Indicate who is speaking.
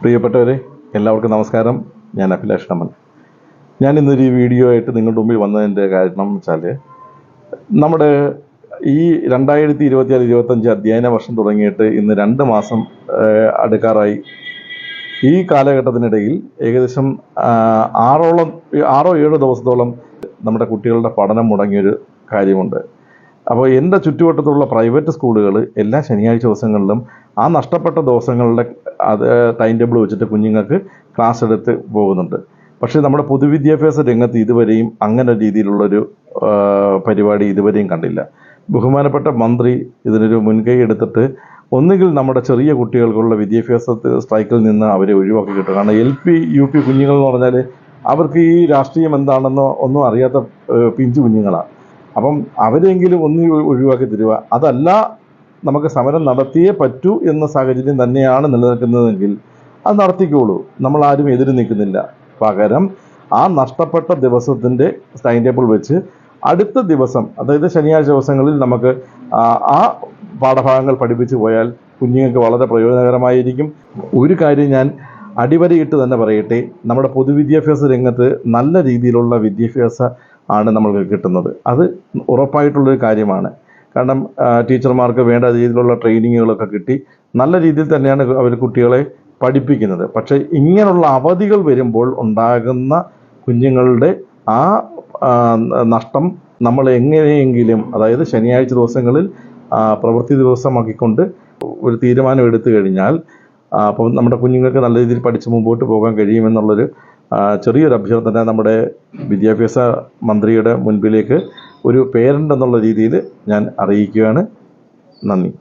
Speaker 1: പ്രിയപ്പെട്ടവരെ, എല്ലാവർക്കും നമസ്കാരം. ഞാൻ അഭിലാഷ് കമൽ. ഞാൻ ഇന്നൊരു വീഡിയോ ആയിട്ട് നിങ്ങളുടെ മുമ്പിൽ വന്നതിൻ്റെ കാരണം വെച്ചാൽ, നമ്മുടെ ഈ 2024-25 അധ്യയന വർഷം തുടങ്ങിയിട്ട് ഇന്ന് 2 മാസം അടുക്കാറായി. ഈ കാലഘട്ടത്തിനിടയിൽ ഏകദേശം 6-7 ദിവസത്തോളം നമ്മുടെ കുട്ടികളുടെ പഠനം മുടങ്ങിയൊരു കാര്യമുണ്ട്. അപ്പോൾ എൻ്റെ ചുറ്റുവട്ടത്തുള്ള പ്രൈവറ്റ് സ്കൂളുകൾ എല്ലാ ശനിയാഴ്ച ദിവസങ്ങളിലും ആ നഷ്ടപ്പെട്ട ദിവസങ്ങളുടെ ടൈം ടേബിൾ വെച്ചിട്ട് കുഞ്ഞുങ്ങൾക്ക് ക്ലാസ് എടുത്ത് പോകുന്നുണ്ട്. പക്ഷേ നമ്മുടെ പൊതുവിദ്യാഭ്യാസ രംഗത്ത് ഇതുവരെയും അങ്ങനെ രീതിയിലുള്ളൊരു പരിപാടി ഇതുവരെയും കണ്ടില്ല. ബഹുമാനപ്പെട്ട മന്ത്രി ഇതിനൊരു മുൻകൈ എടുത്തിട്ട് ഒന്നുകിൽ നമ്മുടെ ചെറിയ കുട്ടികൾക്കുള്ള വിദ്യാഭ്യാസ സ്ട്രൈക്കിൽ നിന്ന് അവരെ ഒഴിവാക്കി കിട്ടും. കാരണം LP UP കുഞ്ഞുങ്ങൾ എന്ന് പറഞ്ഞാൽ അവർക്ക് ഈ രാഷ്ട്രീയം എന്താണെന്നോ ഒന്നും അറിയാത്ത പിഞ്ചു കുഞ്ഞുങ്ങളാണ്. അപ്പം അവരെങ്കിലും ഒഴിവാക്കി തരിക. അതല്ല, നമുക്ക് സമരം നടത്തിയേ പറ്റൂ എന്ന സാഹചര്യം തന്നെയാണ് നിലനിൽക്കുന്നതെങ്കിൽ അത് നടത്തിക്കോളൂ. നമ്മളാരും എതിര് നിൽക്കുന്നില്ല. പകരം ആ നഷ്ടപ്പെട്ട ദിവസത്തിൻ്റെ ടൈം ടേബിൾ വെച്ച് അടുത്ത ദിവസം, അതായത് ശനിയാഴ്ച ദിവസങ്ങളിൽ നമുക്ക് ആ പാഠഭാഗങ്ങൾ പഠിപ്പിച്ചു പോയാൽ കുഞ്ഞുങ്ങൾക്ക് വളരെ പ്രയോജനകരമായിരിക്കും. ഒരു കാര്യം ഞാൻ അടിവരയിട്ട് തന്നെ പറയട്ടെ, നമ്മുടെ പൊതുവിദ്യാഭ്യാസ രംഗത്ത് നല്ല രീതിയിലുള്ള വിദ്യാഭ്യാസ ആണ് നമ്മൾക്ക് കിട്ടുന്നത്. അത് ഉറപ്പായിട്ടുള്ളൊരു കാര്യമാണ്. കാരണം ടീച്ചർമാർക്ക് വേണ്ട രീതിയിലുള്ള ട്രെയിനിങ്ങുകളൊക്കെ കിട്ടി നല്ല രീതിയിൽ തന്നെയാണ് അവർ കുട്ടികളെ പഠിപ്പിക്കുന്നത്. പക്ഷേ ഇങ്ങനെയുള്ള അവധികൾ വരുമ്പോൾ ഉണ്ടാകുന്ന കുഞ്ഞുങ്ങളുടെ ആ നഷ്ടം നമ്മൾ എങ്ങനെയെങ്കിലും, അതായത് ശനിയാഴ്ച ദിവസങ്ങളിൽ പ്രവൃത്തി ദിവസമാക്കിക്കൊണ്ട് ഒരു തീരുമാനം എടുത്തു കഴിഞ്ഞാൽ അപ്പോൾ നമ്മുടെ കുഞ്ഞുങ്ങൾക്ക് നല്ല രീതിയിൽ പഠിച്ച് മുമ്പോട്ട് പോകാൻ കഴിയുമെന്നുള്ളൊരു ചെറിയൊരു അഭ്യർത്ഥന നമ്മുടെ വിദ്യാഭ്യാസ മന്ത്രിയുടെ മുൻപിലേക്ക് ഒരു പേരൻ്റ് എന്നുള്ള രീതിയിൽ ഞാൻ അറിയിക്കുകയാണ്. നന്ദി.